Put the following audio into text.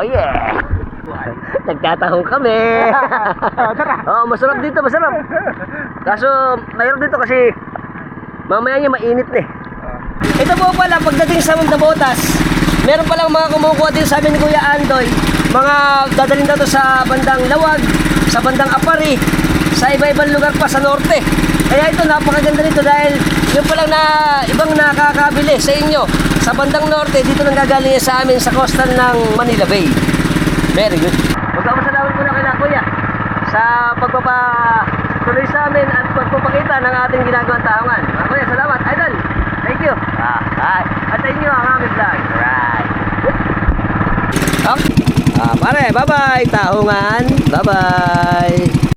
Oh yeah! Nagtatahong kami. Oo, masarap dito, masarap. Kaso, mayroon dito kasi mamaya niya mainit na eh. Ito po pala, pagdating sa Nabotas, meron palang mga kumukuha din sa amin ni Kuya Andoy. Mga dadalhin daw to sa bandang Lawag, sa bandang Apari, sa iba-ibang lugar pa sa norte. Kaya ito, napakaganda nito dahil yung palang na ibang nakakabili sa inyo. Sa bandang norte, dito nang gagaling sa amin sa coastal ng Manila Bay. Very good. Magpapasalamat ko na kay Kuya sa pagpapatuloy sa amin at pagpapakita ng ating ginagawang tahungan. Kuya, salamat. Idol, thank you. At sa inyo ang aming vlog. Right. Okay. Pare, bye-bye. Tahungan. Bye-bye.